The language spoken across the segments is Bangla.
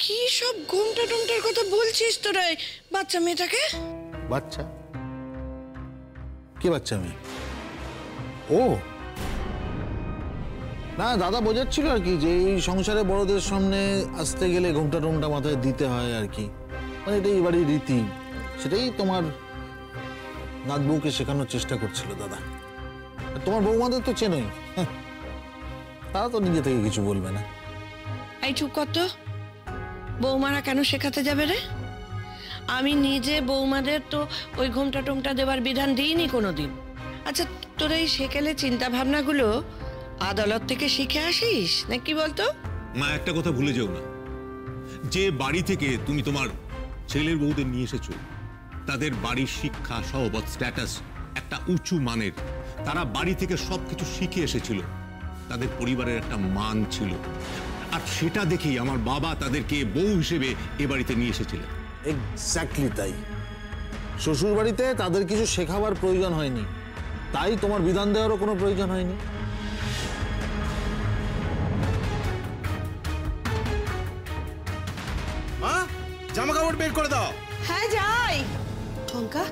কি সব ঘুমটা টুমটার কথা বলছিস তোরা বাচ্চা মেয়েটাকে? বাচ্চা? কি বাচ্চা মেয়ে? ও না, দাদা বোঝাচ্ছিল আর কি, যে এই সংসারে বড়দের সামনে আসতে গেলে ঘুমটা টুমটা মাথায় দিতে হয় আর কি, মানে এটাই বাড়ির রীতি। সেটাই তোমার নাত বউকে শেখানোর চেষ্টা করছিল দাদা। তোমার বৌমাদের তো চেনোই, তারা তো নিজে থেকে কিছু বলবে না। এই চুপ কর তো, বৌমারা কেন শেখাতে যাবে রে? আমি নিজে বৌমাদের তো ওই ঘুমটা টুমটা দেওয়ার বিধান দিইনি কোনোদিন। আচ্ছা, তোর এই সেকেলে চিন্তা ভাবনাগুলো আদালত থেকে শিখে আসিস নাকি বলতো? মা, একটা কথা ভুলে যেও না, যে বাড়ি থেকে তুমি তোমার ছেলের বউদের নিয়ে এসেছো, তাদের বাড়ির শিক্ষা সহবত স্ট্যাটাস একটা উঁচু মানের। তারা বাড়ি থেকে সবকিছু শিখে এসেছিল, তাদের পরিবারের একটা মান ছিল, আর সেটা দেখেই আমার বাবা তাদেরকে বউ হিসেবে এ বাড়িতে নিয়ে এসেছিলেন। এক্স্যাক্টলি তাই। শ্বশুর বাড়িতে তাদের কিছু শেখাবার প্রয়োজন হয়নি, তাই তোমার বিধান দেওয়ারও কোনো প্রয়োজন হয়নি। মা, জামা কাপড় বের করে দাও। হ্যাঁ যাই। টঙ্কা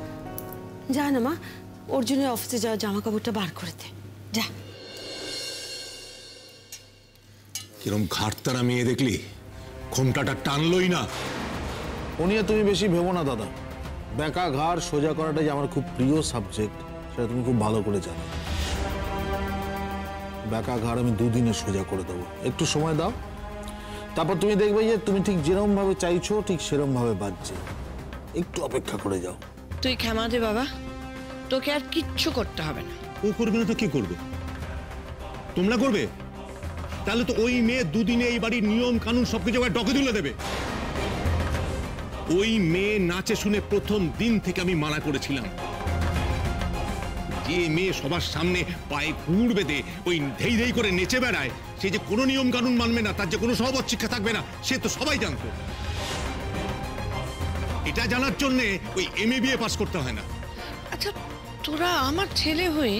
যা না মা, অর্জুনের অফিসে যাওয়া জামা কাপড়টা বার করে দে, যা। কিরম ঘাটতারা মেয়ে দেখলি, ঘোমটাটা টানলই না। ও নিয়ে তুমি বেশি ভেবো না দাদা। বেকা ঘাড় সোজা করাটাই আমার খুব প্রিয় সাবজেক্ট, সেটা তুমি খুব ভালো করে জানো। বেকা ঘাড় আমি 2 দিনে সোজা করে দেবো, একটু সময় দাও। তারপর তুমি দেখবে যে তুমি ঠিক যেরকম ভাবে চাইছো ঠিক সেরকম ভাবে বাজছে। একটু অপেক্ষা করে যাও। তুই ক্ষমা দে বাবা, তোকে আর কিচ্ছু করতে হবে না। ও করবে না তো কে করবে? তোমরা করবে? তাহলে তো ওই মেয়ে 2 দিনে এই বাড়ির নিয়ম কানুন সবকিছু ডকে তুলে দেবে। ওই মেয়ে নাচে শুনে প্রথম দিন থেকে আমি মানা করেছিলাম, যে মেয়ে সবার সামনে পায়ে কুড় বেঁধে ওই ধেই ধেই করে নেচে বেড়ায়, সে যে কোনো নিয়ম কানুন মানবে না, তার যে কোনো সহবত শিক্ষা থাকবে না, সে তো সবাই জানতো। এটা জানার জন্য ওই MA BA পাস করতে হয় না। আচ্ছা, তোরা আমার ছেলে হয়ে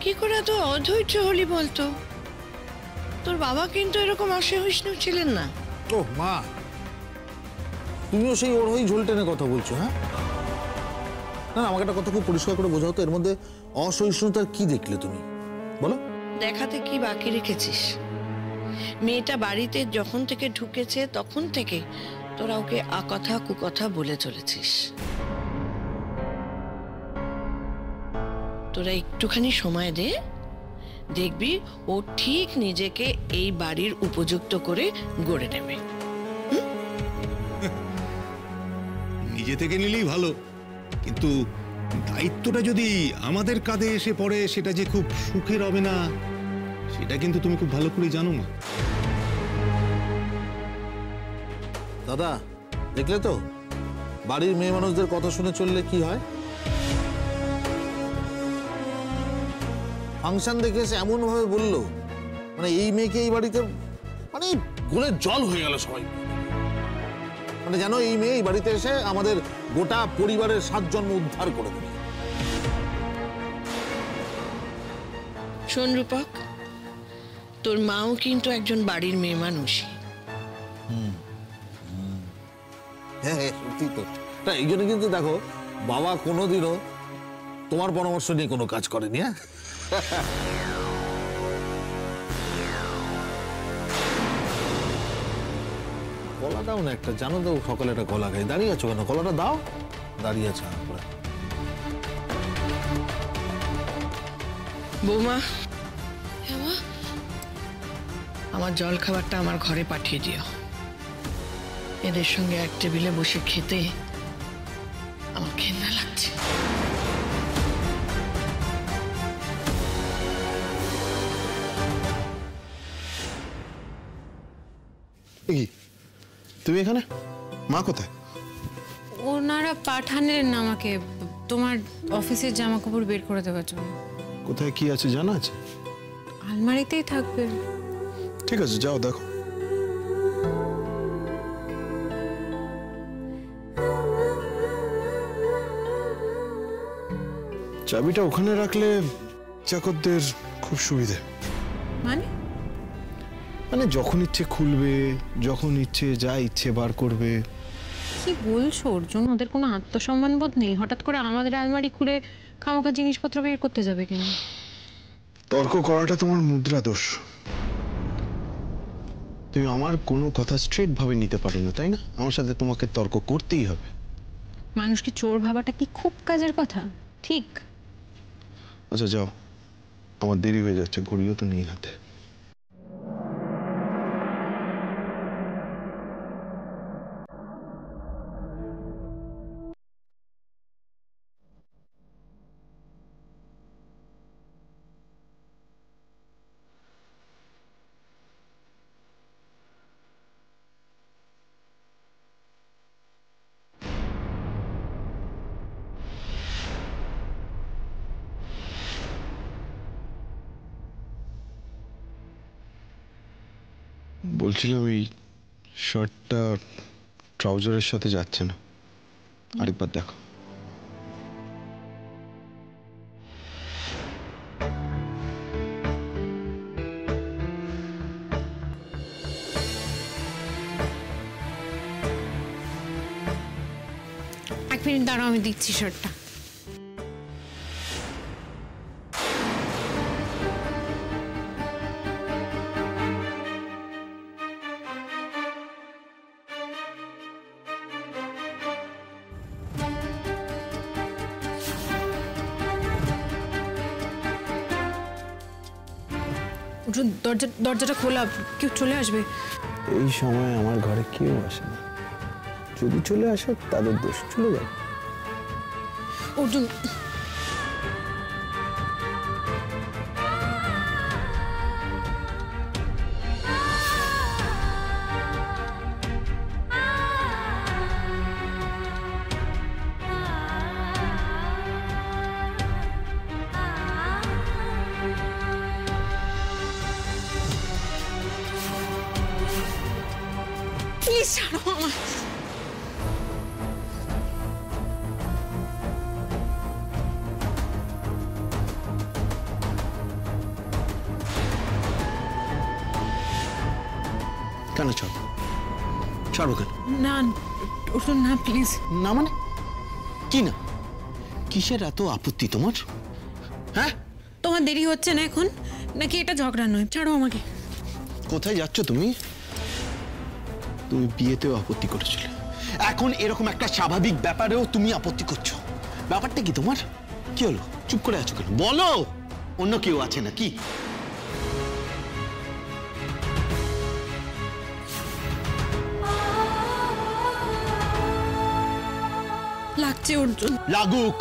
কি করে এত অধৈর্য হলি বলতো? তোর বাবা কিন্তু এরকম অসহিষ্ণু ছিলেন না। ও মা, তুমিও সেই ওর হয়ে ঝোল টেনে কথা বলছো? হ্যাঁ না, আমাকে একটা কথা খুব পরিষ্কার করে বোঝাও তো, এর মধ্যে অসহিষ্ণুতার কি দেখলে তুমি, বলো? দেখাতে কি বাকি রেখেছিস? মেয়েটা বাড়িতে যখন থেকে ঢুকেছে তখন থেকে তোরা ওকে আকথা কুকথা বলে চলেছিস। তোরা একটুখানি সময় দে, দেখবি ও ঠিক নিজেকে এই বাড়ির উপযুক্ত করে গড়ে নেবে। নিজে থেকে নিলেই ভালো, কিন্তু দায়িত্বটা যদি আমাদের কাঁধে এসে পড়ে সেটা যে খুব সুখের হবে না, সেটা কিন্তু তুমি খুব ভালো করে জানো না। দাদা দেখলে তো, বাড়ির মেয়ে মানুষদের কথা শুনে চললে কি হয়। ফাংশন দেখে এসে এমন ভাবে বললো, মানে এই মেয়েকে এই বাড়িতে মানে গোলের জল হয়ে গেল সবাই। মানে জানো, এই মেয়ে এই বাড়িতে এসে আমাদের গোটা পরিবারের 7 জন্ম উদ্ধার করে দেবে। শোন রূপক, তোর মাও কিন্তু একজন বাড়ির মেয়ে মানুষই। হ্যাঁ হ্যাঁ, সত্যি তো। তা এই জন্য কিন্তু দেখো, বাবা কোনোদিনও তোমার পরামর্শ নিয়ে কোনো কাজ করেনি। হ্যাঁ, গলা দাও না একটা, জানো তো সকালে একটা গলা খাই। দাঁড়িয়ে আছো কেন? গলাটা দাও। দাঁড়িয়ে আছো বৌমা, আমার জল খাবারটা আমার ঘরে পাঠিয়ে দিও। এদের সঙ্গে এক টেবিলে বসে খেতে আমার ঘেন্না লাগছে। তুমি এখানে? মা কোথায়? ওনারা পাঠালেন আমাকে তোমার অফিসের জামা কাপড় বের করে দেওয়ার জন্য। কোথায় কি আছে জানা আছে? আলমারিতেই থাকবে। ঠিক আছে, যাও দেখো। চাবিটা ওখানে রাখলে চাকরদের খুব সুবিধে। মানে মানে যখন ইচ্ছে খুলবে, যখন ইচ্ছে যা ইচ্ছে বার করবে। কি বলছো অর্জুন? ওদের কোনো আত্মসম্মান বোধ নেই? হঠাৎ করে আমাদের আলমারি খুলে খামোখা জিনিসপত্র বের করতে যাবে কেন? তর্ক করাটা তোমার মুদ্রা দোষ। তুমি আমার কোনো কথা স্ট্রেট ভাবে নিতে পারো না, তাই না? আমার সাথে তোমাকে তর্ক করতেই হবে। মানুষকে চোর ভাবাটা কি খুব কাজের কথা? ঠিক। আচ্ছা যাও, আমার দেরি হয়ে যাচ্ছে, ঘড়িও তো নেই হাতে। বলছিলাম এই শার্টটা ট্রাউজারের সাথে যাচ্ছে না, আরেকবার দেখো। এক মিনিট দাঁড়াও, আমি দিচ্ছি শার্টটা। দরজাটা খোলা, কেউ চলে আসবে। এই সময় আমার ঘরে কেউ আসে না, যদি চলে আসে তাদের দোষ, চলে যাবে। অর্জুন, প্লিজ ছাড়ো আমার। কেন ছাড়ো? ছাড়ো কেন? না অর্জুন, না প্লিজ। না মানে কি না? কিসের এত আপত্তি তোমার? হ্যাঁ, তোমার দেরি হচ্ছে না এখন, নাকি এটা ঝগড়া নয়? ছাড়ো আমাকে। কোথায় যাচ্ছ তুমি? তুমি বিয়েতেও আপত্তি করেছিলে, এখন এরকম একটা স্বাভাবিক ব্যাপারেও তুমি আপত্তি করছো। ব্যাপারটা কি তোমার? কি হলো? চুপ করে আছো কেন? বলো, অন্য কেউ আছে নাকি? লাগছে অর্জুন। লাগুক।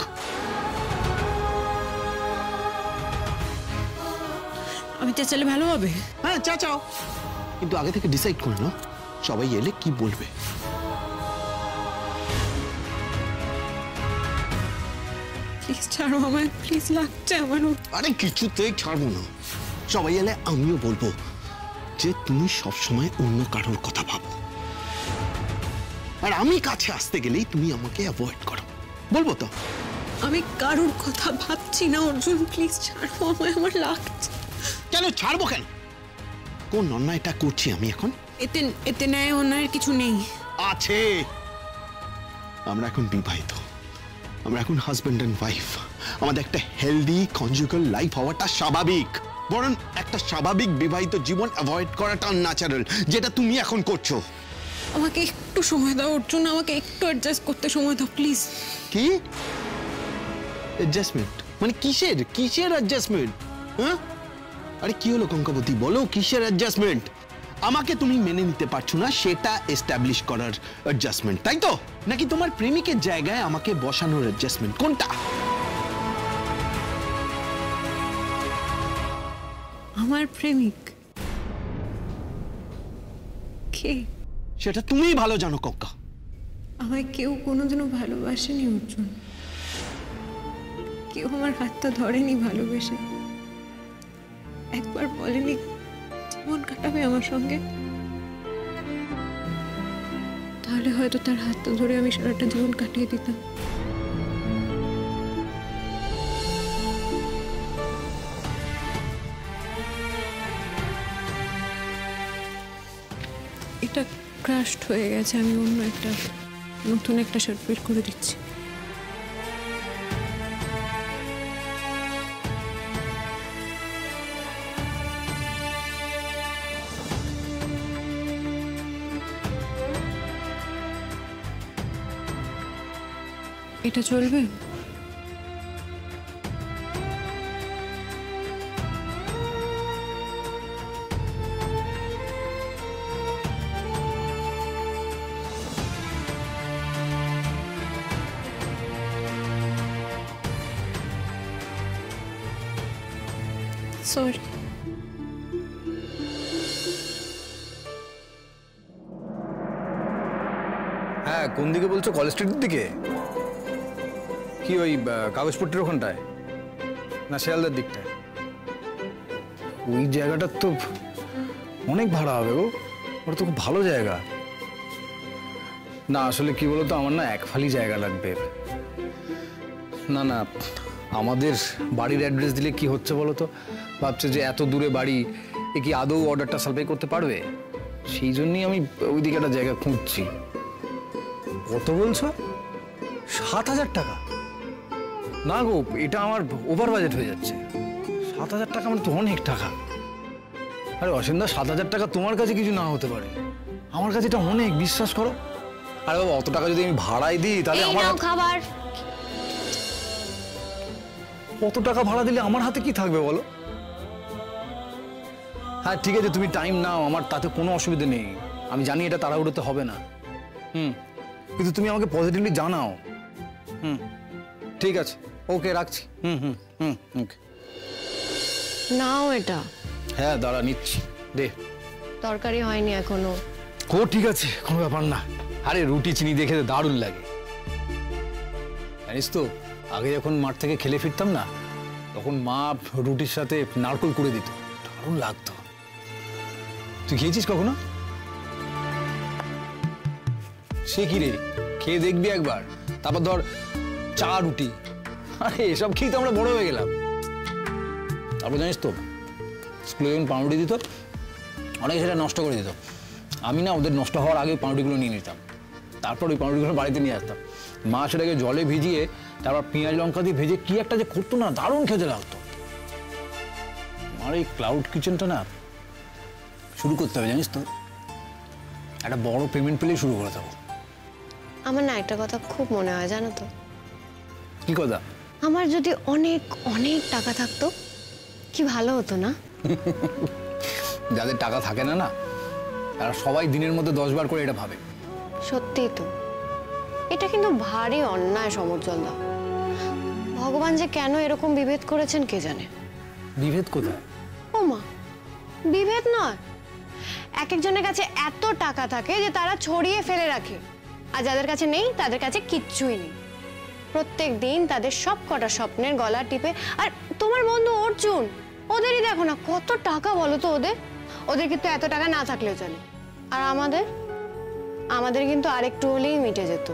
আমি চেঁচালে ভালো হবে? হ্যাঁ চাচাও, কিন্তু আগে থেকে ডিসাইড করে নাও সবাই এলে কি বলবে। প্লিজ ছাড়ো আমায়, প্লিজ, লাগছে আমার। আরে কিছুতেই ছাড়বো না। সবাই এলে আমিও বলবো যে তুমি সবসময় অন্য কারোর কথা ভাবো, আর আমি কাছে আসতে গেলেই তুমি আমাকে অ্যাভয়েড করো। বলবো তো? আমি কারোর কথা ভাবছি না অর্জুন, প্লিজ ছাড়ো আমায়, আমার লাগছে। কেন ছাড়বো কেন? কোন অন্যায়টা করছি আমি এখন? এতে ন্যায় অন্যায়ের কিছু নেই। আছে। আমরা এখন বিবাহিত, আমরা এখন হাজব্যান্ড এন্ড ওয়াইফ। আমাদের একটা হেলদি কনজুগাল লাইফ হওয়াটা স্বাভাবিক। বরং একটা স্বাভাবিক বিবাহিত জীবন অ্যাভয়েড করাটা আনন্যাচারাল, যেটা তুমি এখন করছো। আমাকে একটু সময় দাও অর্জুন, আমাকে একটু অ্যাডজাস্ট করতে সময় দাও প্লিজ। কি অ্যাডজাস্টমেন্ট? মানে কিসের কিসের অ্যাডজাস্টমেন্ট? হ্যাঁ, আরে কি হলো কঙ্কাবতী, বলো কিসের অ্যাডজাস্টমেন্ট? আমাকে তুমি মেনে নিতে পারছো না সেটা এস্টাবলিশ করার অ্যাডজাস্টমেন্ট, তাই তো? নাকি তোমার প্রেমিকের জায়গায় আমাকে বসানোর অ্যাডজাস্টমেন্ট? কোনটা? আমার প্রেমিক কে? সেটা তুমিই ভালো জানো কঙ্কা। আমায় কেউ কোনোদিনও ভালোবাসেনি অর্জুন, কেউ আমার হাতটা ধরেনি ভালোবেসে, একবার বলেনি জীবন কাটাবে আমার সঙ্গে। তাহলে হয়তো তার হাতটা ধরে আমি সারাটা জীবন কাটিয়ে দিতাম। ক্রাশড হয়ে গেছে, আমি অন্য একটা নতুন একটা শার্ট বের করে দিচ্ছি। এটা চলবে? সরি। হ্যাঁ, কোন দিকে বলছো? কলেজ স্ট্রিটের দিকে? কি ওই কাগজপত্রের ওখানটায়, না শিয়ালদার দিকটায়? ওই জায়গাটার তো অনেক ভাড়া হবে গো, ওটা তো খুব ভালো জায়গা। না আসলে কি বলতো, আমার না এক ফালি জায়গা লাগবে। না না, আমাদের বাড়ির অ্যাড্রেস দিলে কি হচ্ছে বলো তো, ভাবছে যে এত দূরে বাড়ি, এ কি আদৌ অর্ডারটা সাপ্লাই করতে পারবে? সেই জন্যই আমি ওইদিকে একটা জায়গা খুঁজছি। কত বলছো? 7,000 টাকা? না গো, এটা আমার ওভার বাজেট হয়ে যাচ্ছে। 7,000 টাকা মানে তো অনেক টাকা। আরে অসিন্দা, 7,000 টাকা তোমার কাছে কিছু না হতে পারে, আমার কাছে এটা অনেক, বিশ্বাস করো। আরে বাবা, অত টাকা যদি আমি ভাড়াই দিই তাহলে আমার খাবার, কত টাকা ভাড়া দিলে আমার হাতে কি থাকবে বলো? হ্যাঁ ঠিক আছে, তুমি টাইম নাও, আমার তাতে কোনো অসুবিধা নেই। আমি জানি এটা তাড়াহুড়োতে হবে না। কিন্তু তুমি আমাকে পজিটিভলি জানাও। ঠিক আছে, ওকে, রাখছি। ওকে। নাও এটা। হ্যাঁ দাঁড়া, নিচ্ছি, দে। তরকারি হয়নি এখনো। ও ঠিক আছে, কোনো ব্যাপার না। আরে রুটি চিনি দেখে দারুণ লাগে, জানিস তো। আগে যখন মাঠ থেকে খেলে ফিরতাম না, তখন মা রুটির সাথে নারকেল করে দিত, দারুণ লাগতো। তুই খেয়েছিস কখনো? সে কি রে, খেয়ে দেখবি একবার, তারপর ধর চা রুটি। আরে এসব খেয়ে তো আমরা বড় হয়ে গেলাম। তারপর জানিস তো, স্কুলে যখন পাউরুটি দিত, অনেকে সেটা নষ্ট করে দিত। আমি না, ওদের নষ্ট হওয়ার আগে পাউরুটিগুলো নিয়ে নিতাম, তারপর ওই পাউরুটিগুলো বাড়িতে নিয়ে আসতাম। মা সেটাকে জলে ভিজিয়ে তারপর পেঁয়াজ লঙ্কা দিয়ে ভেজে কি একটা যে করতো না, দারুণ খেতে লাগতো। আমার এই ক্লাউড কিচেনটা না শুরু করতে হবে, জানিস তো। একটা বড় পেমেন্ট পেলেই শুরু করে দেবো। আমার না একটা কথা খুব মনে হয়, জানো তো। কি কথা? আমার যদি অনেক অনেক টাকা থাকতো, কি ভালো হতো না? যাদের টাকা থাকে না, তারা সবাই দিনের মধ্যে 10 বার করে এটা ভাবে। সত্যিই তো, এটা কিন্তু ভারী অন্যায় সমরজলদা। ভগবান যে কেন এরকম বিভেদ করেছেন কে জানে। বিভেদ কোথায়? ও মা, বিভেদ নয়, এক একজনের কাছে এত টাকা থাকে যে তারা ছড়িয়ে ফেলে রাখে, আর যাদের কাছে নেই তাদের কাছে কিচ্ছুই নেই। প্রত্যেক দিন তাদের সব কটা স্বপ্নের গলা টিপে। আর তোমার বন্ধু অর্জুন, ওদেরই দেখো না কত টাকা, বলো তো। ওদের কিন্তু এত টাকা না থাকলেও চলে। আর আমাদের কিন্তু আরেকটু হলেই মিটে যেত,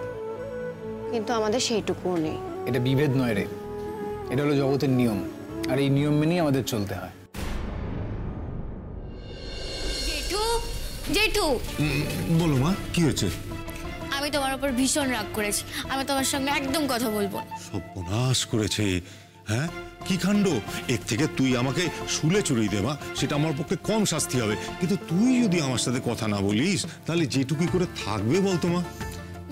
কিন্তু আমাদের সেইটুকুও নেই। এটা বিভেদ নয় রে, এটা হলো জগতের নিয়ম, আর এই নিয়ম মেনেই আমাদের চলতে হয়। জেঠু, জেঠু, বলো মা, কি হয়েছে? আমি তোমার উপর ভীষণ রাগ করেছি, আমি তোমার সঙ্গে একদম কথা বলবো না। সর্বনাশ করেছে। হ্যাঁ, কি কাণ্ড! এর থেকে তুই আমাকে শুলে চড়িয়ে দে মা, সেটা আমার পক্ষে কম শাস্তি হবে। কিন্তু তুই যদি আমার সাথে কথা না বলিস, তাহলে যেটুকু করে থাকবে বলতো মা।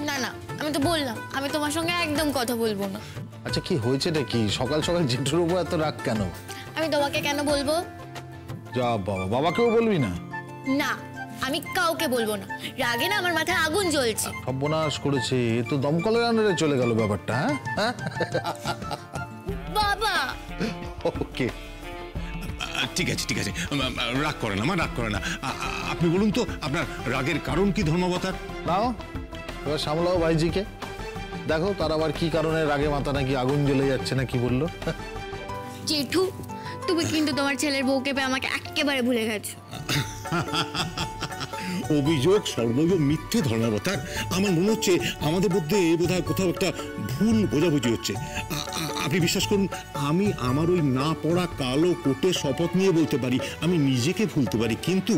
না না, আমি তো বললাম আমি তোমার সঙ্গে একদম কথা বলবো না। আচ্ছা, কি হয়েছেটা কি? সকাল সকাল জেঠুর উপর এত রাগ কেন? আমি তোমাকে কেন বলবো? যা বাবা, বাবাকেও বলবি না? না, আমি কাউকে বলবো না। রাগে না আমার মাথায় আগুন জ্বলছে। সর্বনাশ করেছে, এ তো দমকলের আন্ডারে চলে গেল ব্যাপারটা। হ্যাঁ বাবা। ওকে, ঠিক আছে, ঠিক আছে, রাগ করে না মা, রাগ করে না। আপনি বলুন তো, আপনার রাগের কারণ কি ধর্মাবতার? নাও এবার সামলাও ভাইজিকে। দেখো তার আবার কি কারণে রাগে মাথা নাকি আগুন জ্বলে যাচ্ছে না, কি বললো? জেঠু, তুমি কিন্তু তোমার ছেলের বউকে পেয়ে আমাকে একেবারে ভুলে গেছো। অভিযোগ সর্বৈব মিথ্যে ধর্মাবতার। আমার মনে হচ্ছে আমাদের মধ্যে বোধহয় কোথাও একটা ভুল বোঝাবুঝি হচ্ছে। আপনি বিশ্বাস করুন, আমি আমার ওই না পড়া কালো কোটে শপথ নিয়ে বলতে পারি আমি নিজেকে ভুলতে পারি, কিন্তু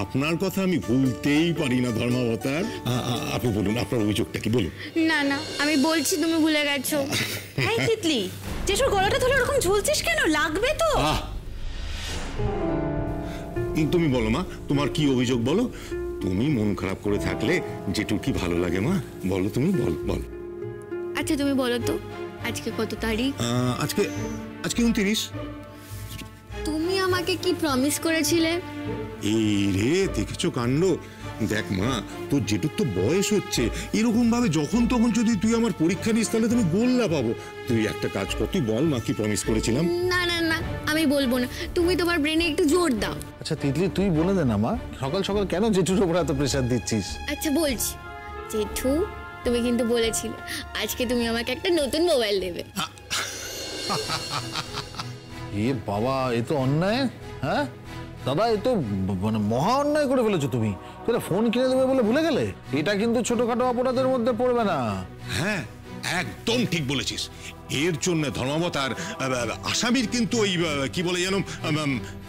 আপনার কথা আমি ভুলতেই পারি না ধর্মাবতার। আপনি বলুন, আপনার অভিযোগটা কি বলুন। না না, আমি বলছি তুমি ভুলে গেছো। এই তিতলি, জেঠুর গলাটা ধরে ওরকম ঝুলছিস কেন? লাগবে তো। তুমি বলো মা, তোমার কি অভিযোগ বলো। তুমি মন খারাপ করে থাকলে জেঠুর কি ভালো লাগে মা, বলো তুমি, বল। আচ্ছা তুমি বলো তো, আজকে কত তারিখ? আজকে 29। তুমি আমাকে কি প্রমিস করেছিলে? এই রে, দেখেছো কাণ্ড। দেখ মা, তোর জেঠুর তো বয়স হচ্ছে, এরকম ভাবে যখন তখন যদি তুই আমার পরীক্ষা নিস তাহলে তুমি গোল্লা পাবো। তুই একটা কাজ কর, তুই বল মা কি প্রমিস করেছিলাম। না না না, আমি বলবো না, তুমি তোমার ব্রেনে একটু জোর দাও। আচ্ছা তিতলি, তুই বলে দে না মা, সকাল সকাল কেন জেঠুর উপর এত প্রেশার দিচ্ছিস? আচ্ছা বলছি, জেঠু তুমি কিন্তু বলেছিলে আজকে তুমি আমাকে একটা নতুন মোবাইল দেবে। এ বাবা, এ তো অন্যায়। হ্যাঁ দাদা, এ তো মানে মহা অন্যায় করে ফেলেছো তুমি। তোরা ফোন কিনে দেবে বলে ভুলে গেলে? এটা কিন্তু ছোটখাটো অপরাধের মধ্যে পড়বে না। হ্যাঁ, একদম ঠিক বলেছিস। এর জন্য ধর্মাবতার আসামির কিন্তু ওই কি বলে যেন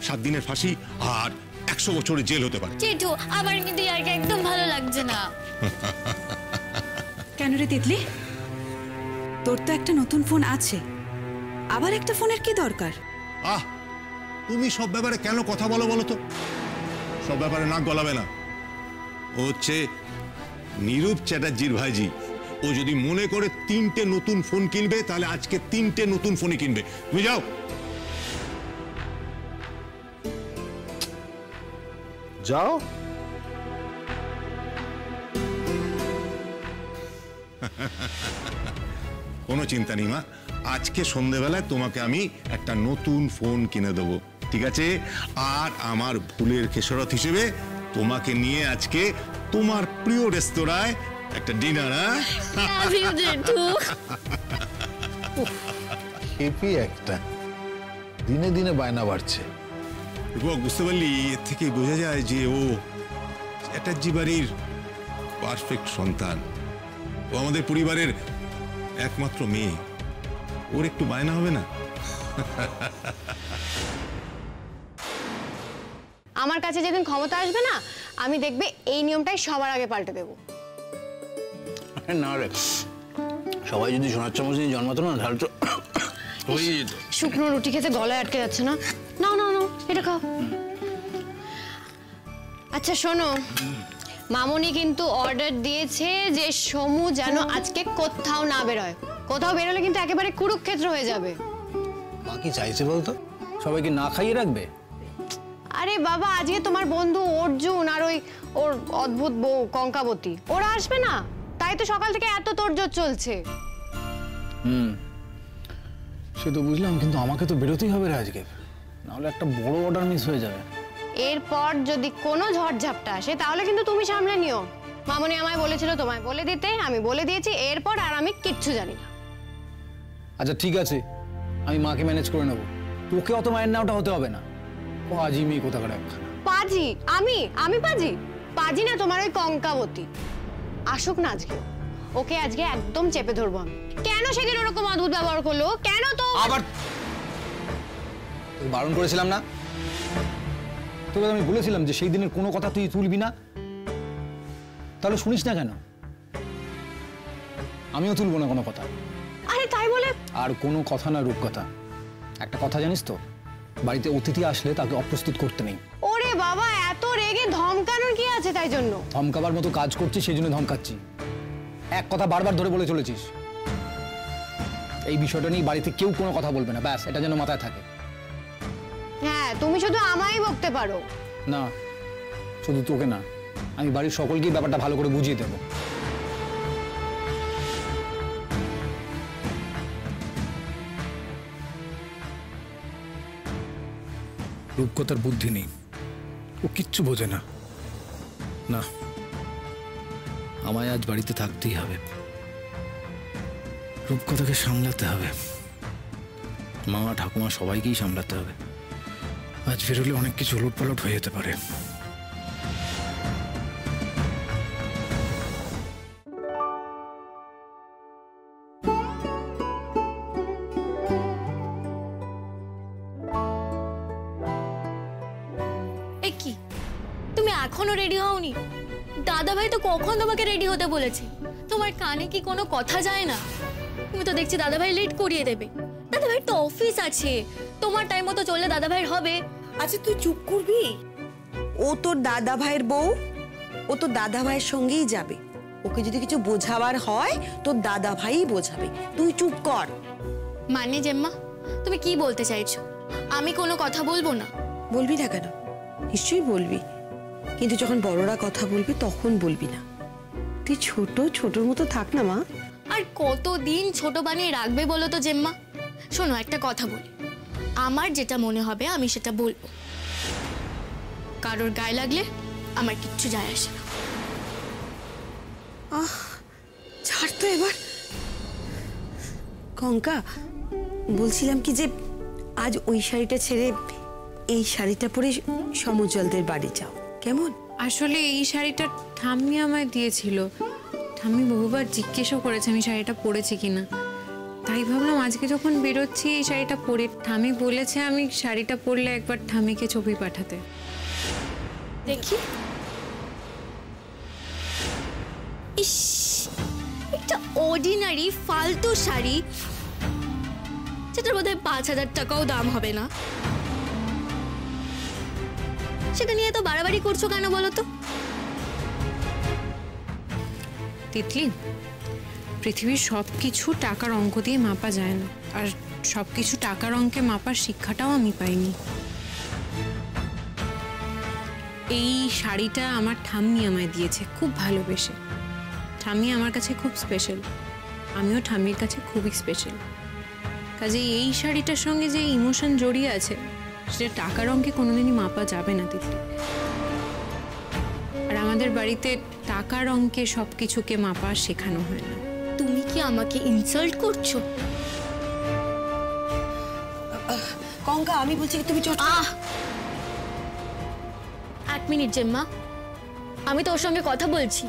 7 দিনের ফাঁসি আর 100 বছরের জেল হতে পারে। জেঠু, আমার কিন্তু ইয়ারকে একদম ভালো লাগছে না। কেন রে তিতলি, তোর তো একটা নতুন ফোন আছে, আবার একটা ফোনের কি দরকার? তুমি সব ব্যাপারে কেন কথা বলো তো? সব ব্যাপারে নাক গলাবে না। ও হচ্ছে নিরূপ চ্যাটার্জির ভাইজি। ও যদি মনে করে 3টে নতুন ফোন কিনবে তাহলে আজকে 3টে নতুন ফোনই কিনবে। তুমি যাও। যাও। কোনো চিন্তা নেই মা, আজকে সন্ধ্যেবেলায় তোমাকে আমি একটা নতুন ফোন কিনে দেবো, ঠিক আছে? আর আমার ভুলের খেসারত হিসেবে তোমাকে নিয়ে আজকে তোমার প্রিয় রেস্তোরাঁয় একটা ডিনার। হেপি একটা, দিনে দিনে বায়না বাড়ছে। বুঝতে পারলি, এর থেকে বোঝা যায় যে ও চ্যাটার্জি বাড়ির পারফেক্ট সন্তান। ও আমাদের পরিবারের একমাত্র মেয়ে। ওর একটু বায়না হবে না? আমার কাছে যেদিন ক্ষমতা আসবে না, আমি দেখবে এই নিয়মটাই সবার আগে পাল্টে দেবো। না রে, সবাই যদি সোনার চামচ নিয়ে জন্মাতো না তাহলে তো হয়ে যেত। শুকনো রুটি খেতে গলায় আটকে যাচ্ছে না? নাও নাও নাও, এটা খাও। আচ্ছা শোনো, মামনি কিন্তু অর্ডার দিয়েছে যে সমু যেন আজকে কোথাও না বেরোয়। কোথাও বেরোলে কিন্তু একেবারে কুরুক্ষেত্র হয়ে যাবে। মা কি চাইছে বলতো? সবাইকে না খাইয়ে রাখবে? আরে বাবা, আজকে তোমার বন্ধু অর্জুন আর ওর অদ্ভুত বউ কঙ্কাবতী, ওরা আসবে না, তাই তো সকাল থেকে এত তোড়জোড় চলছে। সে তো বুঝলাম, কিন্তু আমাকে তো বেরোতেই হবে রে আজকে, নাহলে একটা বড় অর্ডার মিস হয়ে যাবে। এরপর যদি কোনো ঝড়ঝাপটা আসে তাহলে কিন্তু তুমি সামলে নিও। মামনি আমায় বলেছিল তোমায় বলে দিতে, আমি বলে দিয়েছি। এরপর আর আমি কিচ্ছু জানি না। আচ্ছা ঠিক আছে, আমি মাকে ম্যানেজ করে নেবো, তোকে অত মায়ের নাওটা হতে হবে না। পাজি মেয়ে কোথাকার একখানা। পাজি? আমি পাজি না, তোমার ওই কঙ্কাবতী। আসুক না আজকে, ওকে আজকে একদম চেপে ধরবো আমি। কেন সেদিন ওরকম অদ্ভুত ব্যবহার করলো? কেন তো আবার বারণ করেছিলাম না তোকে? আমি বলেছিলাম যে সেই দিনের কোনো কথা তুই তুলবি না, তাহলে শুনিস না কেন? আমিও তুলবো না কোনো কথা। আরে তাই বলে? আর কোনো কথা না রূপকথা। একটা কথা জানিস তো, বাড়িতে অতিথি আসলে তাকে অপ্রস্তুত করতে নেই। ওরে বাবা, এত রেগে ধমকানোর কি আছে? তাই জন্য ধমকাবার মতো কাজ করছিস, সেই জন্য ধমকাচ্ছি। এক কথা বারবার ধরে বলে চলেছিস। এই বিষয়টা নিয়ে বাড়িতে কেউ কোনো কথা বলবে না, ব্যাস, এটা যেন মাথায় থাকে। হ্যাঁ, তুমি শুধু আমায় বকতে পারো না, শুধু তোকে না, আমি বাড়ির সকলকেই ব্যাপারটা ভালো করে বুঝিয়ে দেবো। রূপকথার বুদ্ধি নেই, ও কিচ্ছু বোঝে না। না, আমায় আজ বাড়িতে থাকতেই হবে, রূপকথাকে সামলাতে হবে, মা ঠাকুমা সবাইকেই সামলাতে হবে। আজ বেরোলে অনেক কিছু উলটপালট হয়ে যেতে পারে। এখনো রেডি হওনি? দাদা ভাই তো কখন তোমাকে রেডি হতে বলেছে? তোমার কানে কি কোনো কথা যায় না? তুমি তো দেখছি দাদা ভাই লেট করিয়ে দেবে। দাদা ভাই তো অফিস আছে, তোমার টাইম মতো চললে দাদা ভাইয়ের হবে। আচ্ছা তুই চুপ করবি? ও তোর দাদা ভাইয়ের বউ, ও তো দাদা ভাইয়ের সঙ্গেই যাবে। ওকে যদি কিছু বোঝাবার হয় তোর দাদা ভাইই বোঝাবে, তুই চুপ কর। মানে জেম্মা, তুমি কি বলতে চাইছো? আমি কোনো কথা বলবো না? বলবি না কেন? নিশ্চয়ই বলবি, কিন্তু যখন বড়রা কথা বলবে তখন বলবি না। তুই ছোটর মতো থাক না মা। আর কতদিন ছোট বানিয়ে রাখবে বলো তো জেম্মা? শোনো, একটা কথা বলি, আমার যেটা মনে হবে আমি সেটা বলবো। কারোর গায়ে লাগলে আমার কিচ্ছু যায় আসে না। ছাড় তো এবার। কঙ্কা, বলছিলাম কি যে আজ ওই শাড়িটা ছেড়ে এই শাড়িটা পরে সমজলদের বাড়ি যাও, কেমন? আসলে এই শাড়িটা ঠাম্মি আমায় দিয়েছিল। ঠাম্মি বহুবার জিজ্ঞেসও করেছে আমি শাড়িটা পরেছি কিনা, তাই ভাবলাম আজকে যখন বেরোচ্ছি এই শাড়িটা পরে। ঠাম্মি বলেছে আমি শাড়িটা পরলে একবার ঠাম্মিকে ছবি পাঠাতে। দেখি। ইস, একটা অর্ডিনারি ফালতু শাড়ি, যেটার বোধহয় 5,000 টাকাও দাম হবে না, সেটা নিয়ে তো বাড়াবাড়ি করছো কেন বলো তো? তিতলি, পৃথিবীর সব কিছু টাকার অঙ্ক দিয়ে মাপা যায় না, আর সব কিছু টাকার অঙ্কে মাপার শিক্ষাটাও আমি পাইনি। এই শাড়িটা আমার ঠাম্মি আমায় দিয়েছে খুব ভালোবেসে। ঠাম্মি আমার কাছে খুব স্পেশাল, আমিও ঠাম্মির কাছে খুবই স্পেশাল। কাজে এই শাড়িটার সঙ্গে যে ইমোশন জড়িয়ে আছে সেটা টাকার অঙ্কে কোনোদিনই মাপা যাবে না তিতলি। আর আমাদের বাড়িতে টাকার অঙ্কে সব কিছুকে মাপা শেখানো হয় না। তুমি কি আমাকে ইনসাল্ট করছো? কঙ্কা, আমি বলছি কি তুমি চট। 1 মিনিট জেম্মা, আমি তোর সঙ্গে কথা বলছি।